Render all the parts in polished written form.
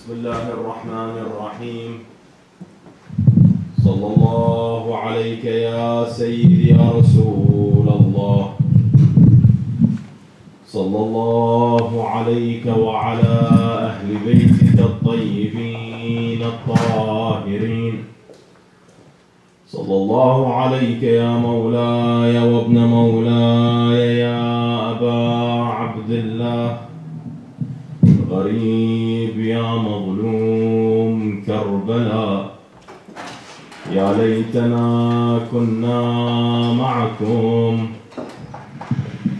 بسم الله الرحمن الرحيم. صلى الله عليك يا سيدي يا رسول الله. صلى الله عليك وعلى أهل بيتك الطيبين الطاهرين. صلى الله عليك يا مولاي وابن مولاي يا أبا عبد الله. غريب يا مظلوم كربلاء، يا ليتنا كنا معكم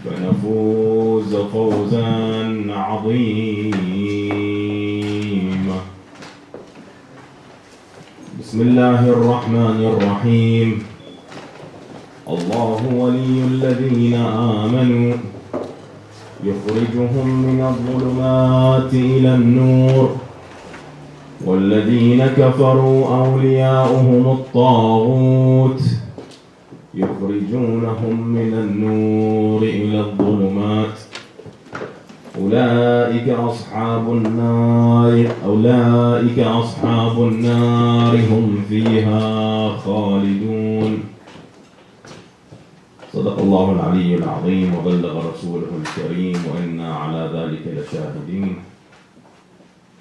فنفوز فوزا عظيما. بسم الله الرحمن الرحيم. الله ولي الذين آمنوا يخرجهم من الظلمات إلى النور، والذين كفروا أولياؤهم الطاغوت يخرجونهم من النور إلى الظلمات. أولئك أصحاب النار هم فيها خالدون. صدق الله العلي العظيم وبلغ رسوله الكريم وإنا على ذلك لشاهدين.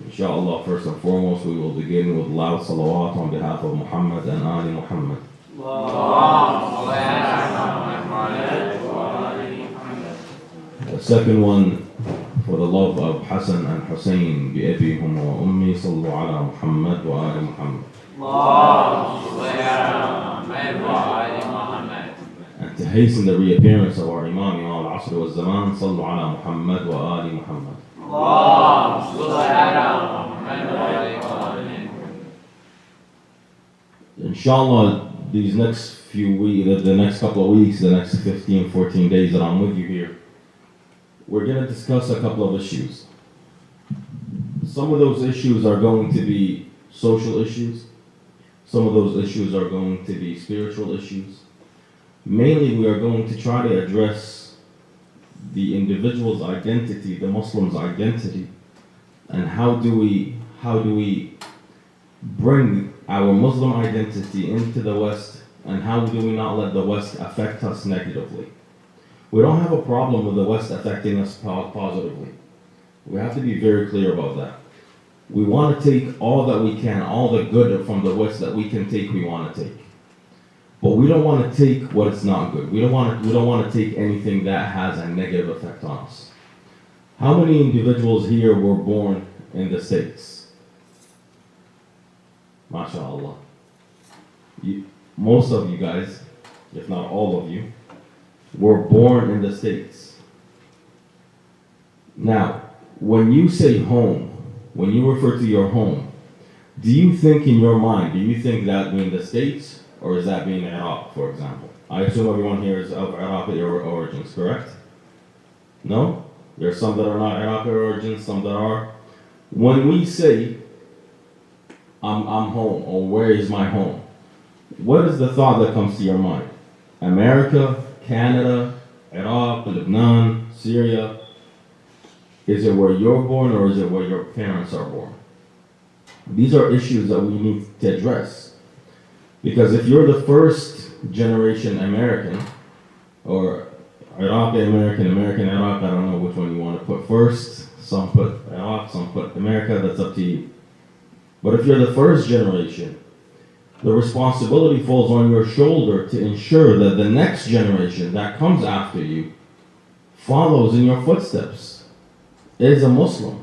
Inshallah, first and foremost, we will begin with loud salawat on behalf of Muhammad and Ali Muhammad. The second one, for the love of Hassan and Hussein, بأبيهم وأمي صلوا على محمد وآل محمد. And to hasten the reappearance of our Imam al-Asr wa Zaman, صلوا على محمد وآل محمد. Inshallah, these next few weeks, the next couple of weeks, the next 15, 14 days that I'm with you here, we're going to discuss a couple of issues. Some of those issues are going to be social issues. Some of those issues are going to be spiritual issues. Mainly, we are going to try to address the individual's identity, the Muslim's identity, and how do we bring our Muslim identity into the West, and how do we not let the West affect us negatively. We don't have a problem with the West affecting us positively. We have to be very clear about that. We want to take all that we can, all the good from the West that we can take, we want to take. But we don't want to take what is not good. We don't want to take anything that has a negative effect on us. How many individuals here were born in the States? MashaAllah. Most of you guys, if not all of you, were born in the States. Now, when you say home, when you refer to your home, do you think in your mind, do you think that being the States, or is that being Iraq, for example? I assume everyone here is of Iraqi origins, correct? No? There's some that are not Iraqi origins, some that are. When we say, I'm home, or where is my home? What is the thought that comes to your mind? America, Canada, Iraq, Lebanon, Syria? Is it where you're born, or is it where your parents are born? These are issues that we need to address. Because if you're the first generation American, or Iraqi American, American Iraq, I don't know which one you want to put first. Some put Iraq, some put America, that's up to you. But if you're the first generation, the responsibility falls on your shoulder to ensure that the next generation that comes after you follows in your footsteps, is a Muslim.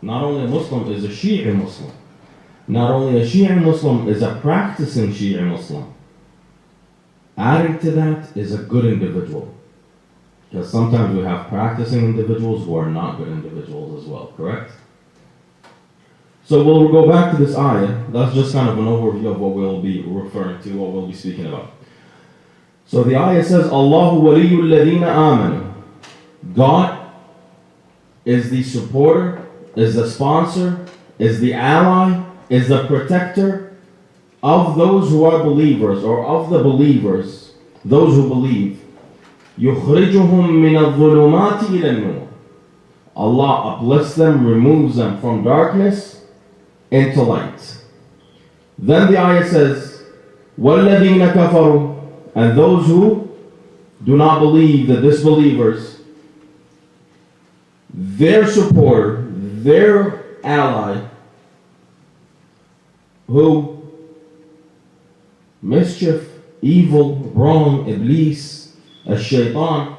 Not only a Muslim, is a Shia Muslim. Not only a Shia Muslim, is a practicing Shia Muslim. Adding to that is a good individual. Because sometimes we have practicing individuals who are not good individuals as well, correct? So we'll go back to this ayah. That's just kind of an overview of what we'll be referring to, what we'll be speaking about. So the ayah says, Allahu waliyul ladina amanu. God is the supporter, is the sponsor, is the ally, is the protector of those who are believers, or of the believers, those who believe. يُخْرِجُهُم مِّنَ الظُّلُمَاتِ إِلَى النُّورِ. Allah uplifts them, removes them from darkness into light. Then the ayah says, وَالَّذِينَ كَفَرُوا, and those who do not believe, the disbelievers, their supporter, their ally, who? Mischief, evil, wrong, Iblis, Shaitan.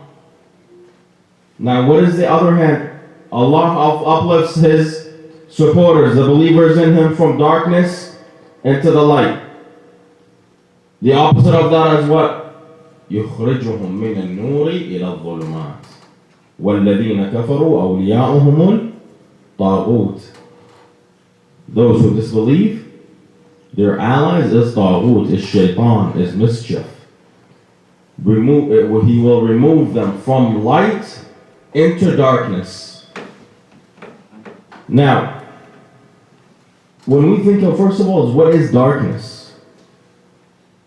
Now what is the other hand? Allah uplifts His supporters, the believers in Him, from darkness into the light. The opposite of that is what? يخرجهم من النور إلى الظلمات والذين كفروا أولياؤهم الطاغوت. Those who disbelieve, their allies is طاغوت, is shaitan, is mischief. He will remove them from light into darkness. Now, when we think of, first of all, is what is darkness?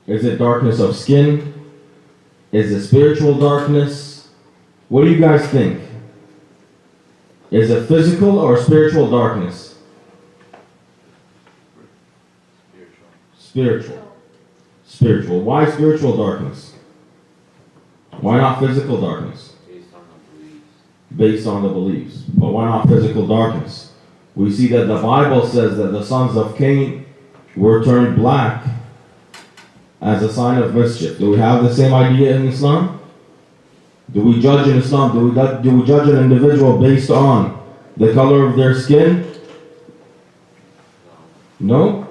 Is it darkness of skin? Is it spiritual darkness? What do you guys think? Is it physical or spiritual darkness? Spiritual. Why spiritual darkness? Why not physical darkness? Based on the beliefs. But why not physical darkness? We see that the Bible says that the sons of Cain were turned black as a sign of mischief. Do we have the same idea in Islam? Do we judge in Islam? Do we judge an individual based on the color of their skin? No?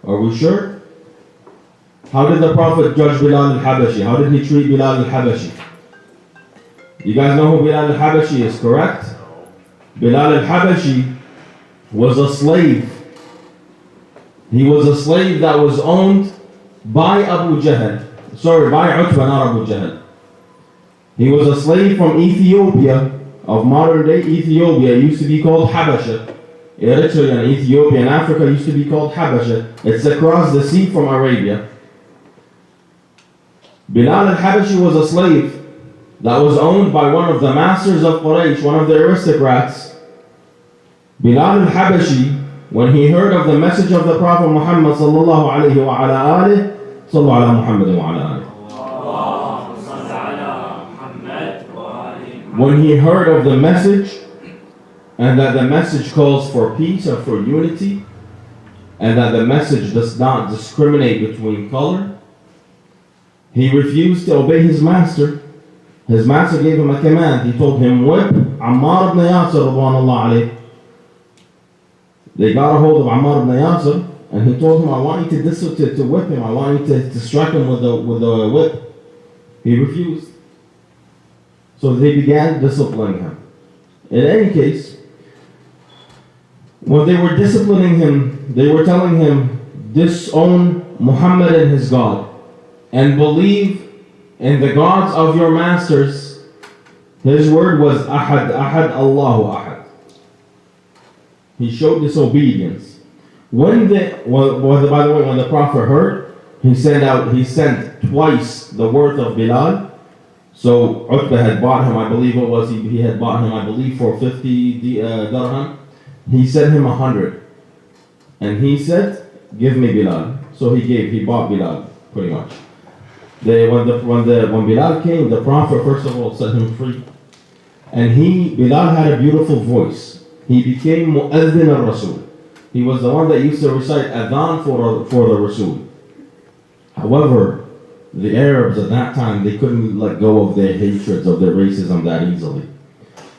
Are we sure? How did the Prophet judge Bilal al-Habashi? How did he treat Bilal al-Habashi? You guys know who Bilal al-Habashi is, correct? Bilal al-Habashi was a slave. He was a slave that was owned by Abu Jahl. By Utbah, not Abu Jahl. He was a slave from Ethiopia, of modern day Ethiopia. It used to be called Habasha. Eritrea and Ethiopia and Africa used to be called Habasha. It's across the sea from Arabia. Bilal al-Habashi was a slave that was owned by one of the masters of Quraysh, one of the aristocrats. Bilal al-Habashi, when he heard of the message of the Prophet Muhammad sallallahu alayhi wa ala alihi, sallu ala Muhammad wa ala alihi. When he heard of the message, and that the message calls for peace and for unity, and that the message does not discriminate between color, he refused to obey his master. His master gave him a command. He told him, whip Ammar ibn Yasir radwanullah alayh. They got a hold of Ammar ibn Yasir, and he told him, I want you to whip him. I want you to strike him with a whip. He refused. So they began disciplining him. In any case, when they were disciplining him, they were telling him, disown Muhammad and his God, and believe in the gods of your masters. His word was Ahad, Ahad, Allahu Ahad. He showed disobedience. By the way, when the Prophet heard, he sent twice the worth of Bilal. So Utbah had bought him, I believe it was, he had bought him, I believe, for 50 dirham. He sent him 100. And he said, give me Bilal. So he bought Bilal, pretty much. When Bilal came, the Prophet first of all set him free. And Bilal had a beautiful voice. He became Mu'adhin al-Rasul. He was the one that used to recite Adhan for the Rasul. However, the Arabs at that time, they couldn't let go of their hatreds, of their racism that easily.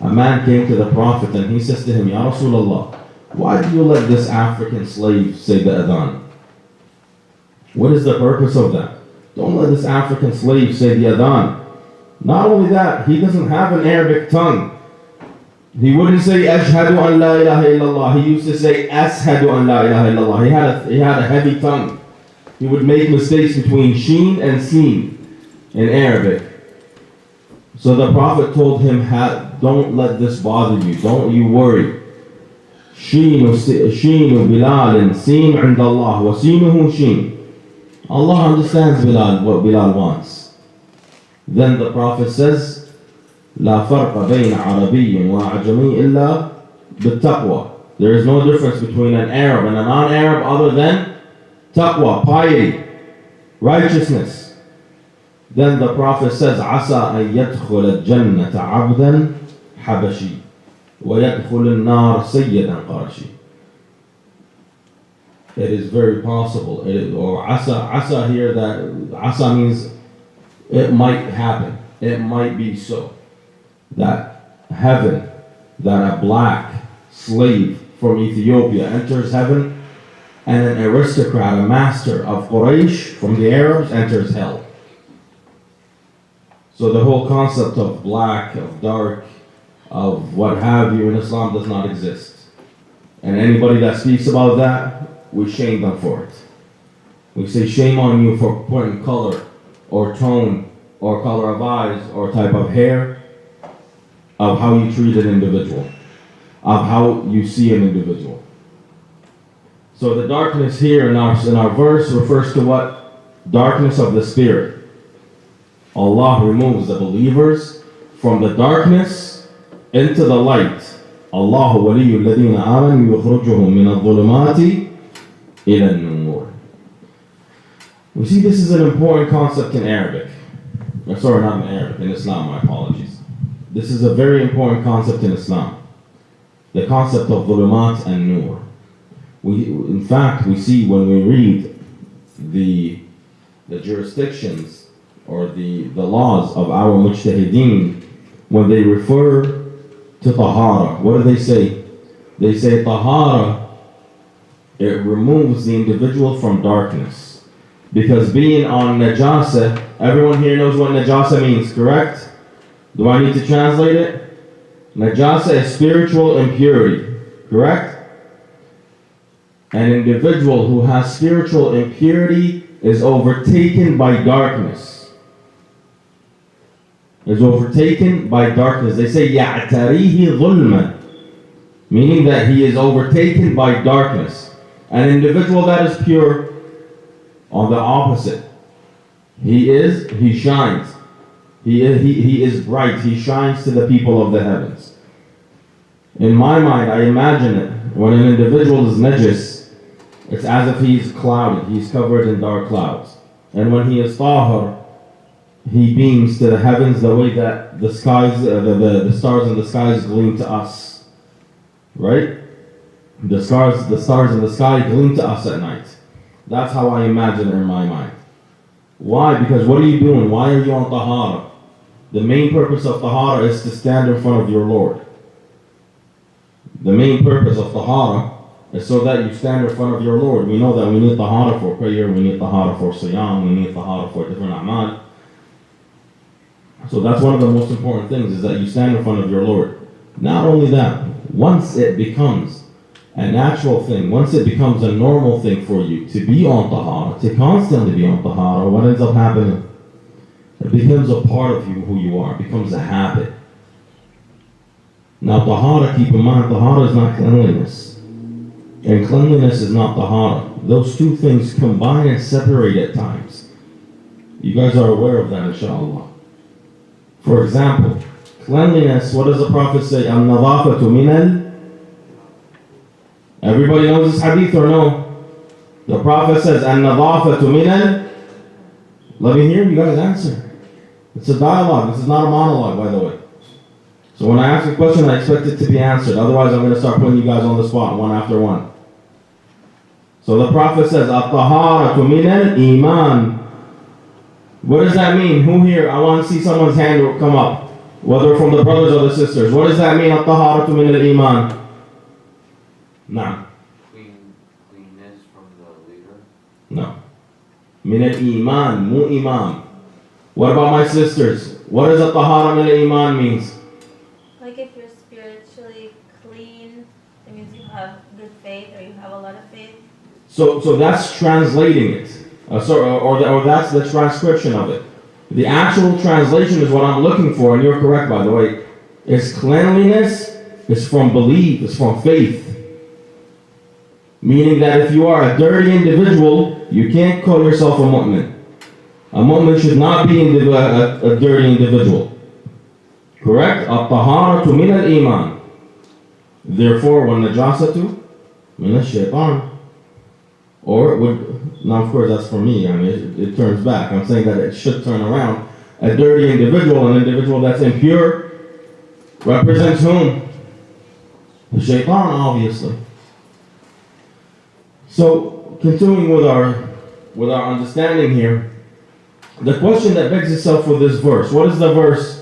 A man came to the Prophet and he says to him, Ya Rasulullah, why do you let this African slave say the Adhan? What is the purpose of that? Don't let this African slave say the Adhan. Not only that, he doesn't have an Arabic tongue. He wouldn't say Ashhadu an la ilaha illallah. He used to say Ashhadu an la ilaha illallah. He had a heavy tongue. He would make mistakes between sheen and seen in Arabic. So the Prophet told him, don't let this bother you. Don't you worry. Sheenu Bilal and Seen عند Allah. وَسِينُهُ Sheen. Allah understands what Bilal wants. Then the Prophet says, لا فرق بين عربي وأعجمي إلا بالتقوى. There is no difference between an Arab and a non-Arab other than taqwa, piety, righteousness. Then the Prophet says, عسى أن يدخل الجنة عبدا حبشي ويدخل النار سيدا قرشي. It is very possible, or asa here, that asa means it might happen, it might be so, that heaven, that a black slave from Ethiopia enters heaven, and an aristocrat, a master of Quraysh from the Arabs, enters hell. So the whole concept of black, of dark, of what have you in Islam does not exist. And anybody that speaks about that, we shame them for it. We say shame on you for putting color or tone or color of eyes or type of hair of how you treat an individual, of how you see an individual. So the darkness here in our verse refers to what? Darkness of the spirit. Allah removes the believers from the darkness into the light. Allah waliyu alladhina amanu yukhrijuhum min adh-dhulumati ila an-nur. We see this is an important concept in Arabic. Sorry, not in Arabic, in Islam, my apologies. This is a very important concept in Islam. The concept of dhulumat and nur. In fact, we see when we read the jurisdictions or the laws of our mujtahideen, when they refer to tahara, what do they say? They say tahara, it removes the individual from darkness. Because being on najasa, everyone here knows what najasa means, correct? Do I need to translate it? Najasa is spiritual impurity, correct? An individual who has spiritual impurity is overtaken by darkness. Is overtaken by darkness. They say يَعْتَرِيهِ ظُلْمًا, meaning that he is overtaken by darkness. An individual that is pure, on the opposite. He shines. He is bright. He shines to the people of the heavens. In my mind, I imagine it. When an individual is najis, it's as if he's clouded. He's covered in dark clouds. And when he is tahir, he beams to the heavens the way that the skies, the stars in the skies gleam to us. Right? The stars in the sky gleam to us at night. That's how I imagine it in my mind. Why? Because what are you doing? Why are you on tahara? The main purpose of tahara is to stand in front of your Lord. The main purpose of tahara is so that you stand in front of your Lord. We know that we need tahara for prayer, we need tahara for siyam, we need tahara for different a'mal. So that's one of the most important things, is that you stand in front of your Lord. Not only that, once it becomes a natural thing, once it becomes a normal thing for you to be on tahara, to constantly be on tahara, what ends up happening? It becomes a part of you, who you are. It becomes a habit. Now tahara, keep in mind, tahara is not cleanliness. And cleanliness is not tahara. Those two things combine and separate at times. You guys are aware of that, inshallah. For example, cleanliness, what does the Prophet say? Al-nadafatu minal. Everybody knows this hadith or no? The Prophet says, An-nadafatu minal. Let me hear you guys answer. It's a dialogue. This is not a monologue, by the way. So when I ask a question, I expect it to be answered. Otherwise, I'm going to start putting you guys on the spot, one after one. So the Prophet says, At-taharatu minal iman. What does that mean? Who here? I want to see someone's hand come up. Whether from the brothers or the sisters. What does that mean? At-taharatu minal iman. Nah. Cleanness from the leader? No. Min al-iman, mu imam. What about my sisters? What does at-tahara min al-iman means? Like if you're spiritually clean, it means you have good faith or you have a lot of faith. So that's translating it. Or that's the transcription of it. The actual translation is what I'm looking for, and you're correct, by the way. Is cleanliness is from belief, it's from faith. Meaning that if you are a dirty individual, you can't call yourself a mu'min. A mu'min should not be a dirty individual. Correct? الطهارة من الإيمان. Therefore, والنجاسة من الشيطان. Or it would, now of course that's for me, I mean it turns back. I'm saying that it should turn around. A dirty individual, an individual that's impure, represents whom? The shaitan, obviously. So, continuing with our understanding here, the question that begs itself with this verse, what is the verse?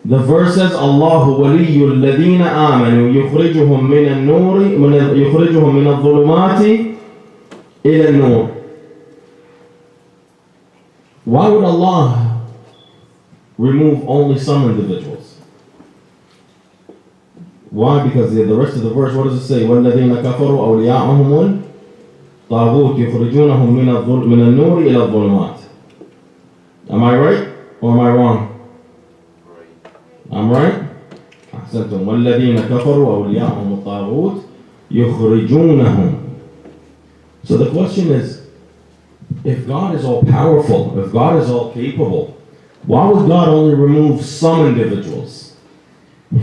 The verse says, Allahu waliyyu alladhina amanu yukhrijuhum min an-nuri yukhrijuhum min adh-dhulumati ila an-nur. Why would Allah remove only some individuals? Why? Because the rest of the verse, what does it say? وَالَّذِينَ كَفَرُوا أَوْلِيَاءُهُمُ الطَّاغُوتُ يُخْرِجُونَهُم مِّنَ النُّورِ إِلَى الظُّلُمَاتِ. Am I right or am I wrong? I'm right? أحسنتم. وَالَّذِينَ كَفَرُوا أَوْلِيَاءُهُمُ الطَّاغُوتُ يُخْرِجُونَهُم. So the question is, if God is all powerful, if God is all capable, why would God only remove some individuals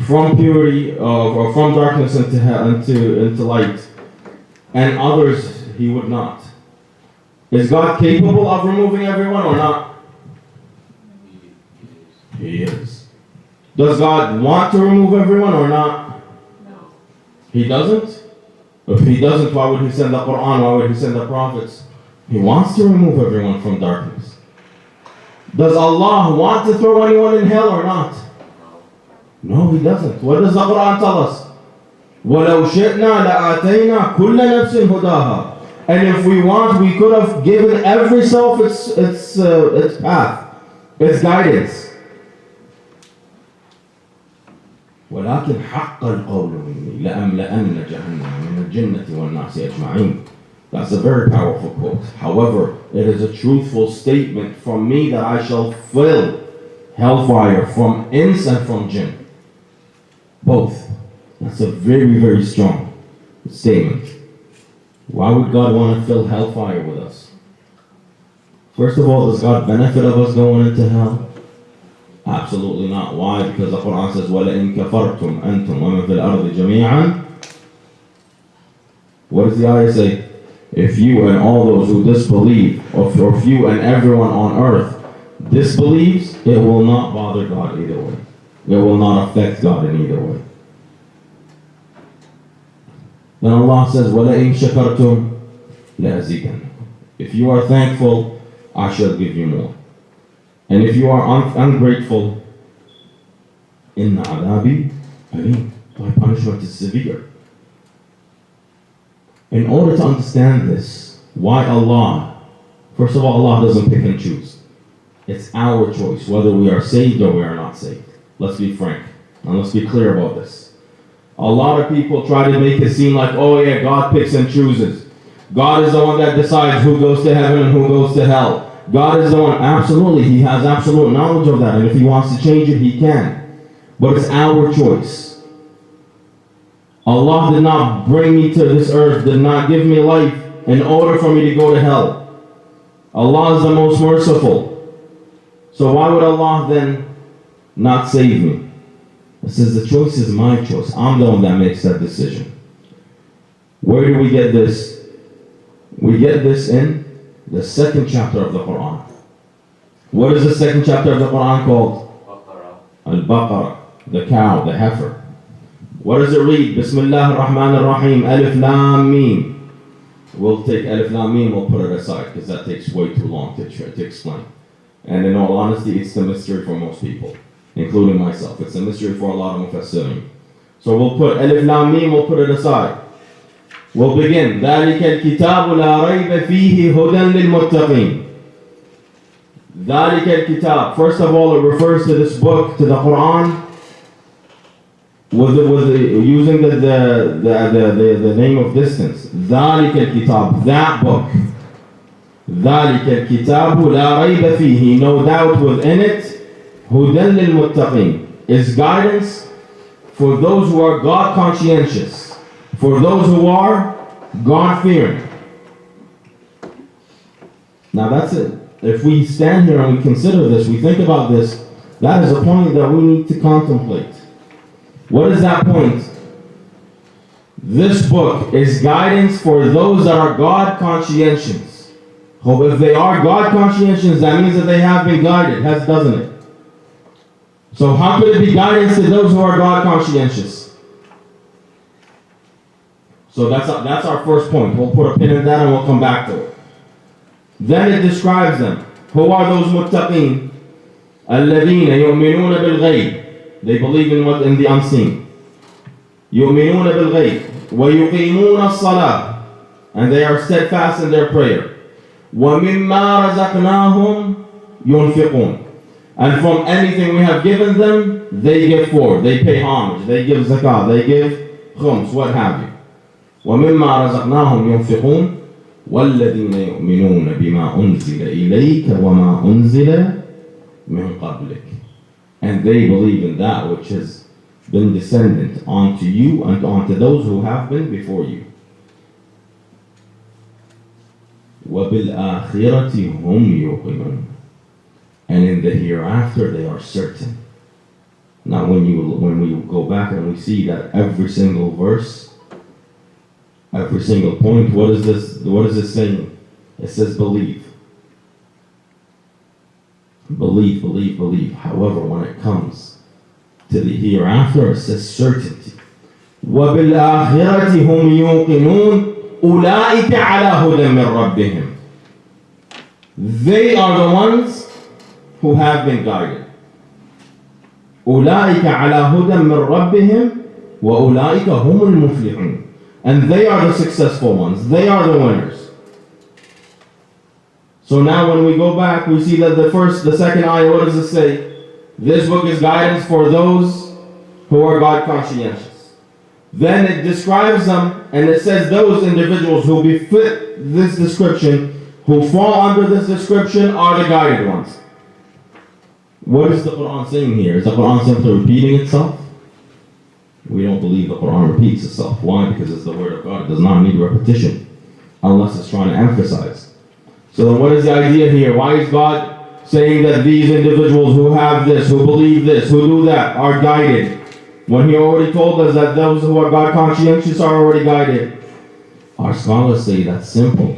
from purity or from darkness into light, and others He would not? Is God capable of removing everyone or not? He is. Does God want to remove everyone or not? No. He doesn't? If He doesn't, why would He send the Quran? Why would He send the prophets? He wants to remove everyone from darkness. Does Allah want to throw anyone in hell or not? No, He doesn't. What does the Quran tell us? وَلَوْ شِئْنَا لَآتَيْنَا كُلَّ نَفْسٍ هُدَاهَا. And if we want, we could have given every self its path, its guidance. ولكن حق القول مني لأملأن جهنم من الجنة والناس أجمعين. That's a very powerful quote. However, it is a truthful statement from me that I shall fill hellfire from ins and from jinn. Both. That's a very, very strong statement. Why would God want to fill hellfire with us? First of all, does God benefit of us going into hell? Absolutely not. Why? Because the Quran says, وَلَئِن كَفَرْتُمْ أَنْتُمْ وَمَنْ فِي الْأَرْضِ جَمِيعًا. What does the ayah say? If you and all those who disbelieve, or if you and everyone on earth disbelieves, it will not bother God either way. It will not affect God in either way. Then Allah says, وَلَئِن شَكَرْتُمْ لَأَزِيدَنَّكُمْ. If you are thankful, I shall give you more. And if you are ungrateful, إِنَّ عَذَابِي أَلِيمٌ. My punishment is severe. In order to understand this, why Allah, first of all, Allah doesn't pick and choose. It's our choice whether we are saved or we are not saved. Let's be frank, and let's be clear about this. A lot of people try to make it seem like, oh yeah, God picks and chooses. God is the one that decides who goes to heaven and who goes to hell. God is the one, absolutely, He has absolute knowledge of that, and if He wants to change it, He can. But it's our choice. Allah did not bring me to this earth, did not give me life in order for me to go to hell. Allah is the most merciful. So why would Allah then not save me? It says the choice is my choice. I'm the one that makes that decision. Where do we get this? We get this in the second chapter of the Quran. What is the second chapter of the Quran called? Al-Baqarah, the cow, the heifer. What does it read? Bismillah ar-Rahman ar-Rahim, Alif Lam Mim. We'll take Alif Lam Mim, we'll put it aside because that takes way too long to explain. And in all honesty, it's the mystery for most people, including myself. It's a mystery for a lot of mufassirin. So we'll put Alif Lam Mim, we'll put it aside. We'll begin. ذَلِكَ الْكِتَابُ لَا رَيْبَ فِيهِ هُدًى لِلْمُتَّقِينَ. ذَلِكَ الْكِتَاب. First of all, it refers to this book, to the Quran, using the name of distance. ذَلِكَ الْكِتَاب. That book. ذَلِكَ الْكِتَابُ لَا رَيْبَ فِيهِ. No doubt within it, هُدًى لِلْمُتَّقِينَ, is guidance for those who are God conscientious, for those who are God fearing. Now that's it. If we stand here and we consider this, we think about this, That is a point that we need to contemplate. What is that point? This book is guidance for those that are God conscientious. If they are God conscientious, that means that they have been guided, doesn't it? So how could it be guidance to those who are God conscientious? So that's our first point. We'll put a pin in that and we'll come back to it. Then it describes them. Who are those muttaqeen? الَّذِينَ يُؤْمِنُونَ بِالْغَيْبِ. They believe in the unseen. يُؤْمِنُونَ بِالْغَيْبِ وَيُقِيمُونَ الصَّلَاةِ. And they are steadfast in their prayer. وَمِمَّا رَزَقْنَاهُمْ يُنْفِقُونَ. And from anything we have given them, they give forward. They pay homage. They give zakah. They give khums, what have you. وَمِمَّا رَزَقْنَاهُمْ يُنْفِقُونَ وَالَّذِينَ يُؤْمِنُونَ بِمَا أُنزِلَ إِلَيْكَ وَمَا أُنزِلَ مِنْ قَبْلِكَ. And they believe in that which has been descendant onto you and onto those who have been before you. وَبِالْآخِرَةِ هُمْ يُوقِنُونَ. And in the hereafter they are certain. Now when we go back and we see that every single verse, every single point, what is this saying? It says believe. Believe, believe, believe. However, when it comes to the hereafter, it says certainty. وَبِالْآخِرَةِ هُمْ يُوقِنُونَ أُولَٰئِكَ عَلَىٰ هُدًى مِّن رَبِّهِمْ. They are the ones who have been guided. أُولَٰئِكَ عَلَىٰ هُدًى مِّن رَبِّهِمْ وَأُولَٰئِكَ هُمُ الْمُفْلِحُونَ. And they are the successful ones. They are the winners. So now when we go back, we see that the second ayah, what does it say? This book is guidance for those who are God conscientious. Then it describes them, and it says those individuals who befit this description, who fall under this description, are the guided ones. What is the Quran saying here? Is the Quran simply repeating itself? We don't believe the Quran repeats itself. Why? Because it's the word of God. It does not need repetition unless it's trying to emphasize. So then what is the idea here? Why is God saying that these individuals who have this, who believe this, who do that, are guided, when He already told us that those who are God conscientious are already guided? Our scholars say that's simple.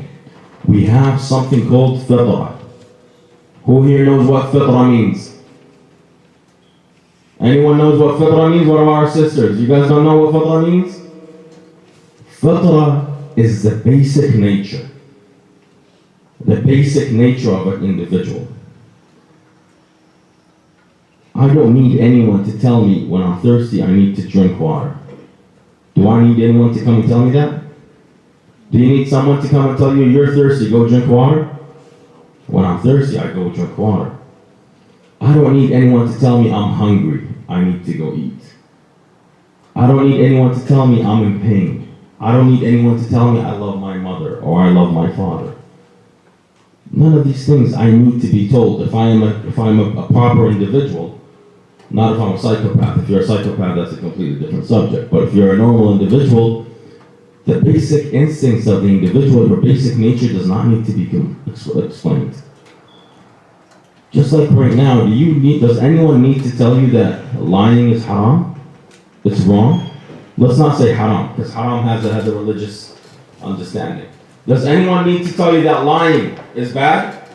We have something called fitrah. Who here knows what fitrah means? Anyone knows what fitrah means? What about our sisters? You guys don't know what fitrah means? Fitrah is the basic nature. The basic nature of an individual. I don't need anyone to tell me when I'm thirsty I need to drink water. Do I need anyone to come and tell me that? Do you need someone to come and tell you you're thirsty, go drink water? When I'm thirsty, I go drink water. I don't need anyone to tell me I'm hungry, I need to go eat. I don't need anyone to tell me I'm in pain. I don't need anyone to tell me I love my mother or I love my father. None of these things I need to be told. If I'm a proper individual, not if I'm a psychopath. If you're a psychopath, that's a completely different subject. But if you're a normal individual, the basic instincts of the individual, your basic nature does not need to be explained. Just like right now, does anyone need to tell you that lying is haram? It's wrong? Let's not say haram, because haram has a religious understanding. Does anyone need to tell you that lying is bad?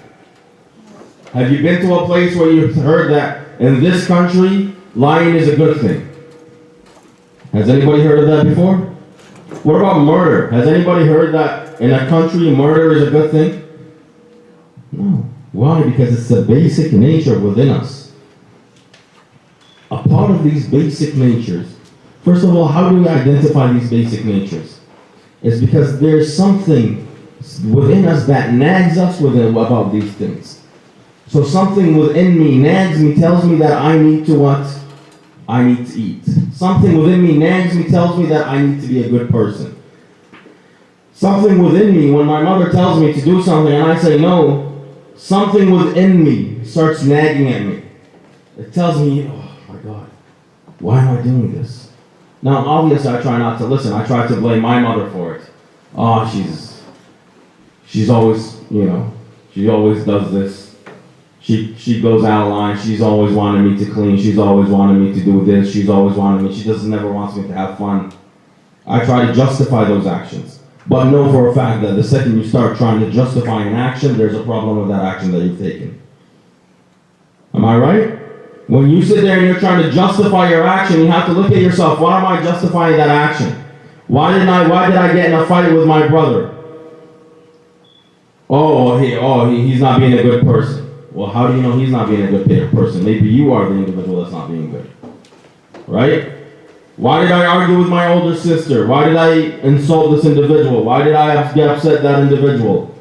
Have you been to a place where you've heard that in this country, lying is a good thing? Has anybody heard of that before? What about murder? Has anybody heard that in a country murder is a good thing? No. Why? Because it's the basic nature within us. A part of these basic natures, first of all, how do we identify these basic natures? It's because there's something within us that nags us about these things. So something within me nags me, tells me that I need to what? I need to eat. Something within me nags me, tells me that I need to be a good person. Something within me, when my mother tells me to do something and I say no, something within me starts nagging at me. It tells me, oh my God, why am I doing this? Now, obviously, I try not to listen. I try to blame my mother for it. Oh, she's always, she always does this. She goes out of line. She's always wanted me to clean. She's always wanted me to do this. She's always wanted me. She doesn't never wants me to have fun. I try to justify those actions. But know for a fact that the second you start trying to justify an action, there's a problem with that action that you've taken. Am I right? When you sit there and you're trying to justify your action, you have to look at yourself. Why am I justifying that action? Why did I get in a fight with my brother? He's not being a good person. Well, how do you know he's not being a good person? Maybe you are the individual that's not being good. Right? Why did I argue with my older sister? Why did I insult this individual? Why did I get upset that individual?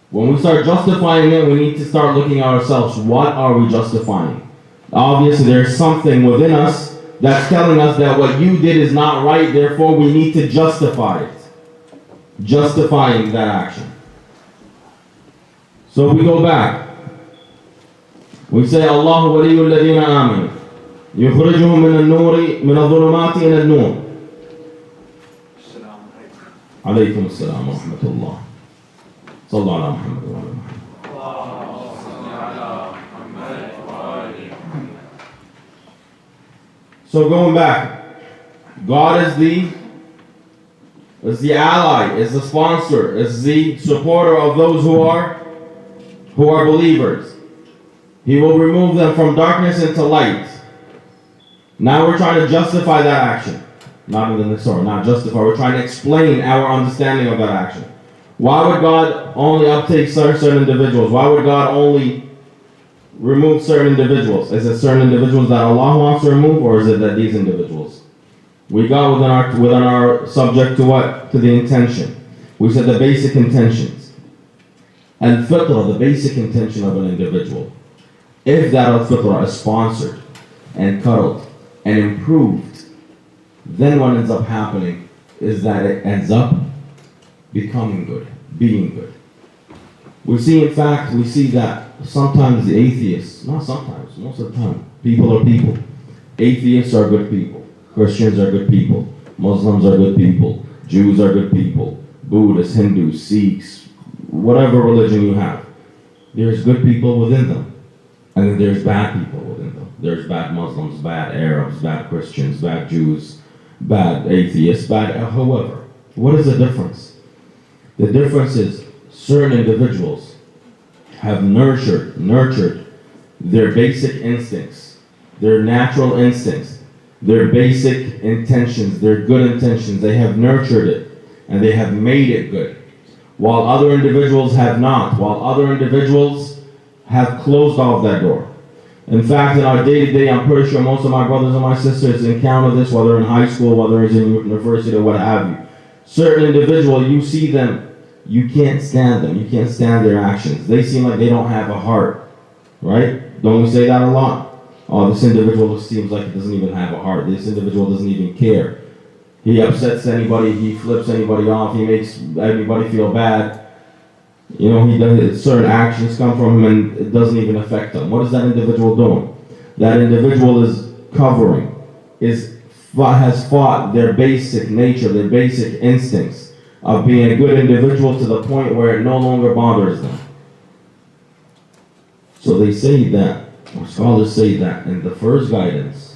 When we start justifying it, we need to start looking at ourselves. What are we justifying? Obviously, there's something within us that's telling us that what you did is not right, therefore we need to justify it. Justifying that action. So we go back. We say, Allahu waliyul ladina amanu. يخرجهم من النور من الظلمات إلى النور. السلام عليكم. عليكم السلام ورحمة الله. صلوا على محمد وعلى محمد. So going back, God is the ally, is the sponsor, is the supporter of those who are believers. He will remove them from darkness into light. Now we're trying to justify that action. Not justify, we're trying to explain our understanding of that action. Why would God only uptake certain individuals? Why would God only remove certain individuals? Is it certain individuals that Allah wants to remove, or is it that these individuals? We got within our subject to what? To the intention. We said the basic intentions. And fitrah, the basic intention of an individual. If that al-fitrah is sponsored and cuddled and improved, then what ends up happening is that it ends up becoming good, being good. We see that sometimes the atheists, not sometimes, most of the time, people are people. Atheists are good people. Christians are good people. Muslims are good people. Jews are good people. Buddhists, Hindus, Sikhs, whatever religion you have. There's good people within them. And then there's bad people within them. There's bad Muslims, bad Arabs, bad Christians, bad Jews, bad atheists, bad whoever. What is the difference? The difference is certain individuals have nurtured their basic instincts, their natural instincts, their basic intentions, their good intentions. They have nurtured it and they have made it good. While other individuals have not. While other individuals have closed off that door. In fact, in our day-to-day, I'm pretty sure most of my brothers and my sisters encounter this, whether in high school, whether it's in university, or what have you. Certain individuals, you see them, you can't stand them. You can't stand their actions. They seem like they don't have a heart, right? Don't we say that a lot? Oh, this individual seems like he doesn't even have a heart. This individual doesn't even care. He upsets anybody, he flips anybody off, he makes everybody feel bad. You know, he does certain actions come from him and it doesn't even affect him. What is that individual doing? That individual is covering, has fought their basic nature, their basic instincts of being a good individual to the point where it no longer bothers them. So they say that, or scholars say that in the first guidance,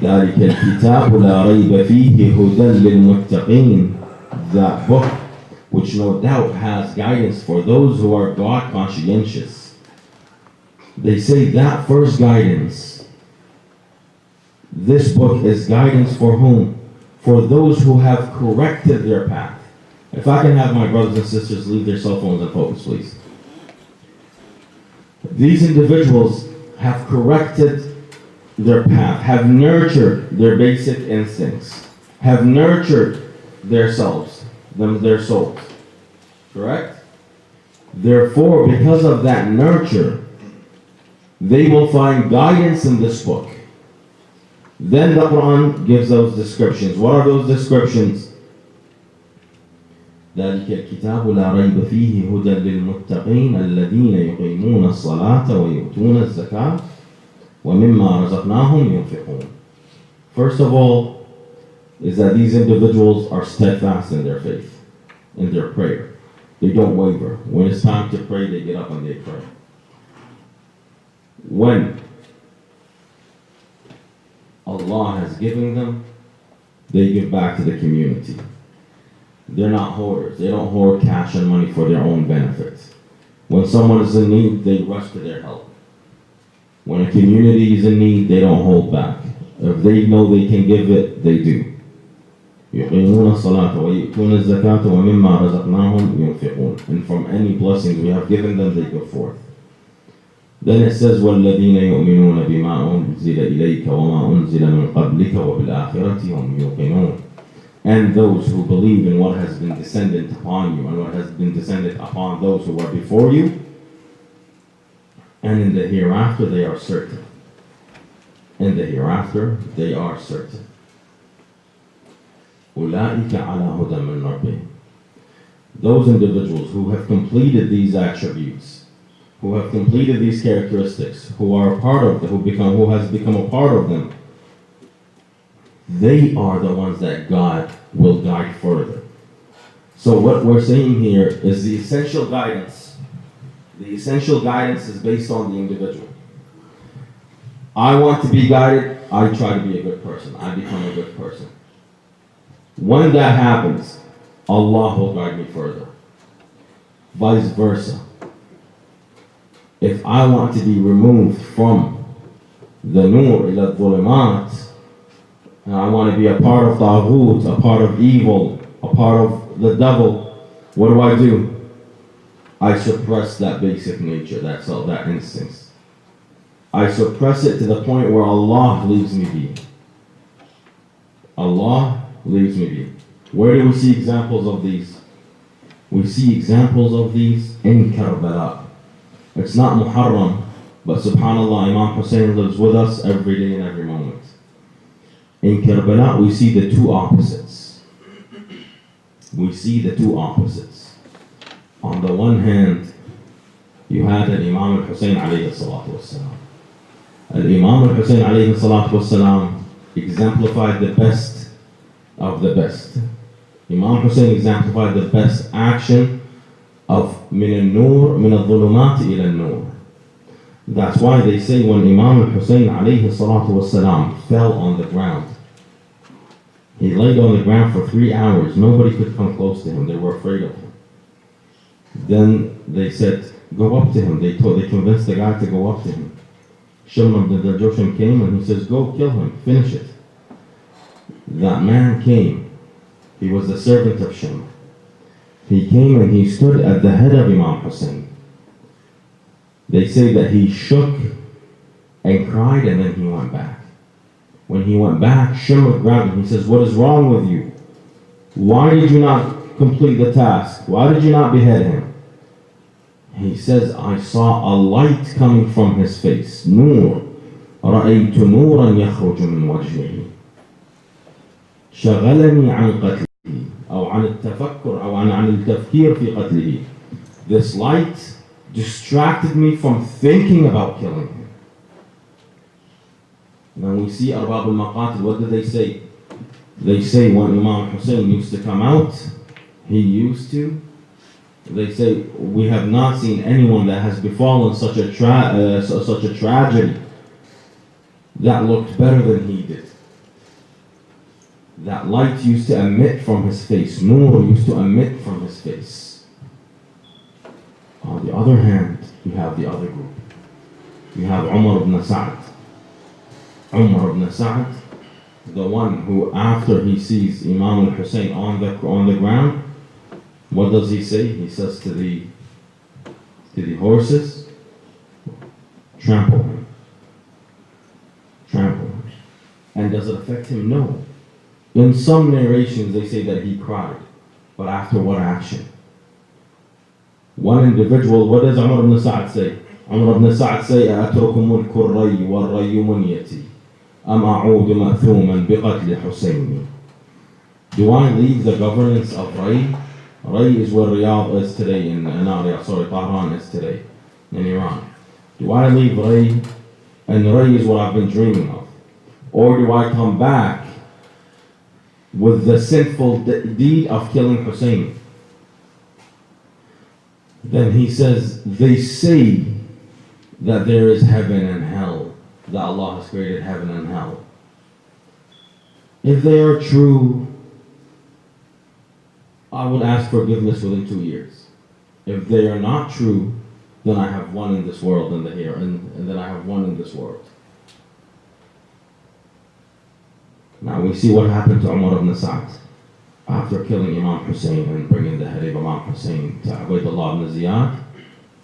ذلك الكتاب لا ريب فيه هدى للمتقين, that book which no doubt has guidance for those who are God conscientious. They say that first guidance, this book is guidance for whom? For those who have corrected their path. If I can have my brothers and sisters leave their cell phones and focus, please. These individuals have corrected their path, have nurtured their basic instincts, have nurtured their selves, their souls. Correct? Therefore, because of that nurture, they will find guidance in this book. Then the Quran gives those descriptions. What are those descriptions? ذلك الكتاب لا ريب فيه هدى للمتقين الذين يقيمون الصلاة ويؤتون الزكاة ومما رزقناهم ينفقون. First of all, is that these individuals are steadfast in their faith, in their prayer, They don't waver. When it's time to pray, they get up and they pray. When Allah has given them, they give back to the community. They're not hoarders. They don't hoard cash and money for their own benefit. When someone is in need, they rush to their help. When a community is in need, they don't hold back. If they know they can give it, they do. يقيمون الصلاة ويؤتون الزكاة ومما رزقناهم ينفقون. And from any blessings we have given them, they go forth. Then it says, وَالَّذِينَ يُؤْمِنُونَ بِمَا أُنزِلَ إِلَيْكَ وَمَا أُنزِلَ مِنْ قَبْلِكَ وَبِالْآخِرَةِ هُمْ يُوقِنُونَ. And those who believe in what has been descended upon you and what has been descended upon those who were before you, and in the hereafter they are certain. In the hereafter they are certain. أُولَٰئِكَ عَلَىٰ هُدًى مِّن رَّبِّهِمْ. Those individuals who have completed these attributes, who have completed these characteristics, who are a part of them, who has become a part of them, they are the ones that God will guide further. So what we're saying here is the essential guidance. The essential guidance is based on the individual. I want to be guided, I try to be a good person. I become a good person. When that happens, Allah will guide me further. Vice versa. If I want to be removed from the nur ila dhulumat, and I want to be a part of Taghut, a part of evil, a part of the devil, what do? I suppress that basic nature, that instinct. I suppress it to the point where Allah leaves me be. Allah leaves me be. Where do we see examples of these? We see examples of these in Karbala. It's not Muharram, but subhanAllah, Imam Hussein lives with us every day and every moment. In Karbala, we see the two opposites. We see the two opposites. On the one hand, you had an Imam al-Hussein alayhi salatu wassalam. Al-Imam al-Hussein alayhi salatu wassalam exemplified the best of the best. Imam Hussein exemplified the best action of min al-nur, min al-dhulumat ila al-nur. That's why they say when Imam al-Hussein alayhi salatu wassalam fell on the ground, he laid on the ground for 3 hours. Nobody could come close to him. They were afraid of him. Then they said, go up to him. They convinced the guy to go up to him. Shimon ibn al-Joshan came and he says, go kill him, finish it. That man came. He was the servant of Shimon. He came and he stood at the head of Imam Hussein. They say that he shook and cried and then he went back. When he went back, Shimon grabbed him. He says, what is wrong with you? Why did you not complete the task? Why did you not behead him? He says, I saw a light coming from his face. Nur. رأيت نورا يخرج من وجهه. شغلني عن قتله أو عن التفكر أو عن التفكير في قتله. This light distracted me from thinking about killing him. Now we see Arbab al-Maqatil, what do they say? They say when Imam Hussein used to come out, they say, we have not seen anyone that has befallen such a tragedy that looked better than he did. That light used to emit from his face. Nur used to emit from his face. On the other hand, you have the other group. You have Umar ibn Sa'd. Umar ibn Sa'd, the one who after he sees Imam al-Hussein on the ground, what does he say? He says to the horses, trample him. Trample him. And does it affect him? No. In some narrations they say that he cried. But after what action? One individual, what does Umar ibn Sa'd say? Umar ibn Sa'd say, أَأَتْرُكُ مُلْكُ الرَّيِّ وَالرَّيُّ مُنْيَتِي أَمْ أَعُودُ مَأْثُومًا بِقَتْلِ حُسَيْنِ. Do I leave the governance of Ray? Ray is where Riyadh is today, Tehran is today, in Iran. Do I leave Ray? And Ray is what I've been dreaming of. Or do I come back with the sinful deed of killing Hussein? Then he says, they say that there is heaven and hell, that Allah has created heaven and hell. If they are true, I would ask forgiveness within 2 years. If they are not true, then I have one in this world and the here, and then I have one in this world. Now we see what happened to Umar ibn Sa'd after killing Imam Hussein and bringing the head of Imam Hussein to Ubaydullah ibn Ziyad.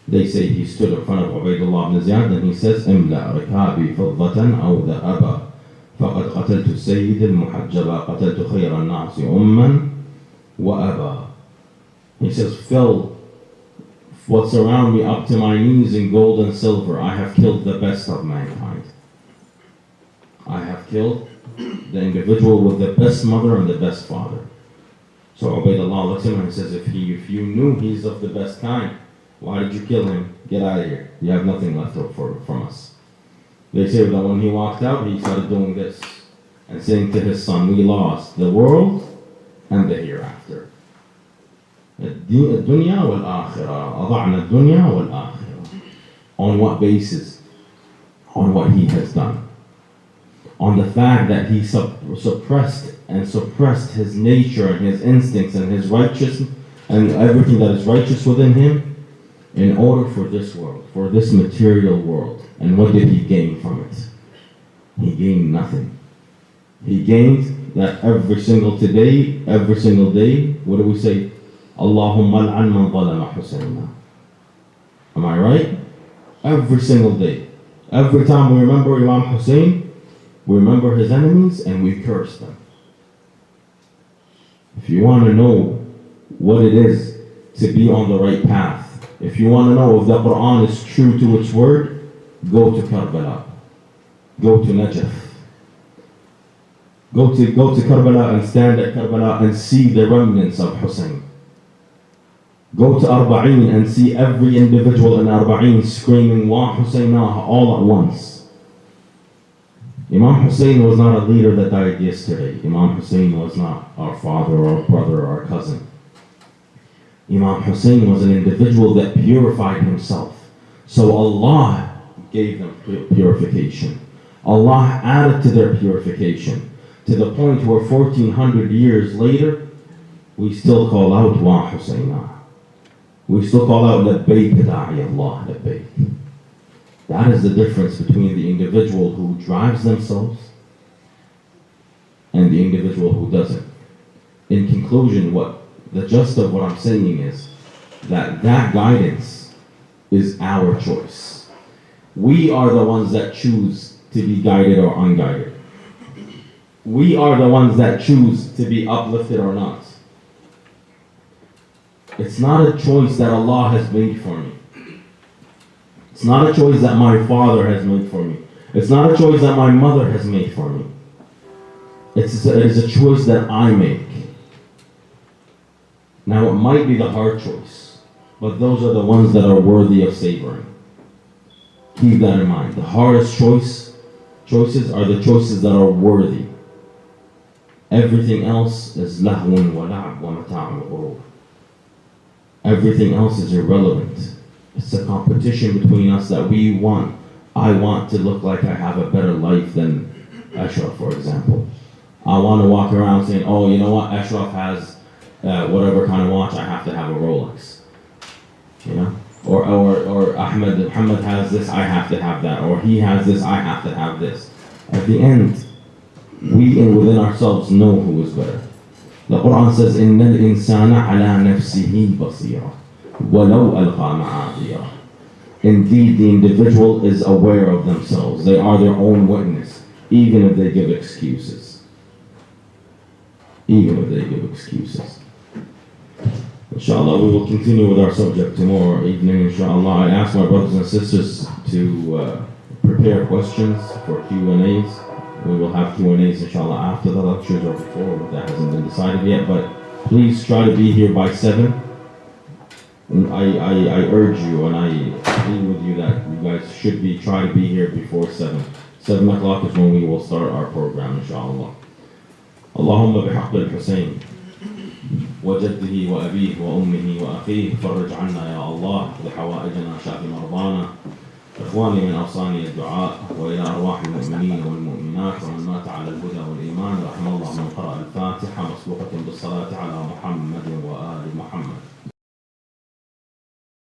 They say he stood in front of Ubaydullah ibn Ziyad and he says, "Imla rikabi fiddatan aw dhahaba, faqad qataltu sayyid al-muhajjaba, qataltu khayra an-nasi umman wa aba." He says, "Fill what's around me up to my knees in gold and silver. I have killed the best of mankind. I have killed the individual with the best mother and the best father." So Ubaydullah looks at him and says, if you knew he's of the best kind, why did you kill him? Get out of here. You have nothing left from us. They say that when he walked out, he started doing this and saying to his son, we lost the world and the hereafter. الدنيا والآخرة أضعنا الدنيا والآخرة. On what basis? On what he has done. On the fact that he suppressed his nature and his instincts and his righteousness and everything that is righteous within him in order for this world, for this material world. And what did he gain from it? He gained nothing. He gained that every single day, what do we say? Allahumma al'an man zalama Husayna. Am I right? Every single day. Every time we remember Imam Hussein, we remember his enemies and we curse them. If you want to know what it is to be on the right path, if you want to know if the Quran is true to its word, go to Karbala. Go to Najaf. Go to Karbala and stand at Karbala and see the remnants of Hussein. Go to Arba'in and see every individual in Arba'in screaming, Wa Husaynah, all at once. Imam Hussein was not a leader that died yesterday. Imam Hussein was not our father or brother or cousin. Imam Hussein was an individual that purified himself. So Allah gave them purification. Allah added to their purification to the point where 1400 years later, we still call out Wa Husaynah. We still call out Labbayk Da'i Allah Labbayk. That is the difference between the individual who drives themselves and the individual who doesn't. In conclusion, the gist of what I'm saying is that guidance is our choice. We are the ones that choose to be guided or unguided. We are the ones that choose to be uplifted or not. It's not a choice that Allah has made for me. It's not a choice that my father has made for me. It's not a choice that my mother has made for me. It is a choice that I make. Now it might be the hard choice, but those are the ones that are worthy of savoring. Keep that in mind. The hardest choices are the choices that are worthy. Everything else is lahwun wa la'ab wa mata'un wa ghurur. Everything else is irrelevant. It's a competition between us that we want. I want to look like I have a better life than Ashraf, for example. I want to walk around saying, oh, you know what, Ashraf has whatever kind of watch, I have to have a Rolex. You know? Or Muhammad has this, I have to have that. Or he has this, I have to have this. At the end, we within ourselves know who is better. The Quran says, إِنَّ الْإِنسَانَ عَلَى نَفْسِهِ بَصِيرًا وَلَوْ أَلْقَى مَعَاذِيرًا. Indeed, the individual is aware of themselves. They are their own witness, even if they give excuses. Even if they give excuses. Inshallah, we will continue with our subject tomorrow evening, inshallah. I ask my brothers and sisters to prepare questions for Q&As. We will have Q&As, inshallah, after the lectures or before. That hasn't been decided yet, but please try to be here by 7. And I urge you and I plead with you that you guys should try to be here before 7. 7 o'clock is when we will start our program, inshallah. Allahumma bihaqq al-Husayn. وجده وأبيه وأمه وأخيه، فرج عنا يا الله لحوائجنا، شاف مرضانا. إخواني من أوصاني الدعاء وإلى أرواح المؤمنين والمؤمنات ومن مات على الهدى والإيمان، رحم الله من قرأ الفاتحة مسبوقة بالصلاة على محمد وآله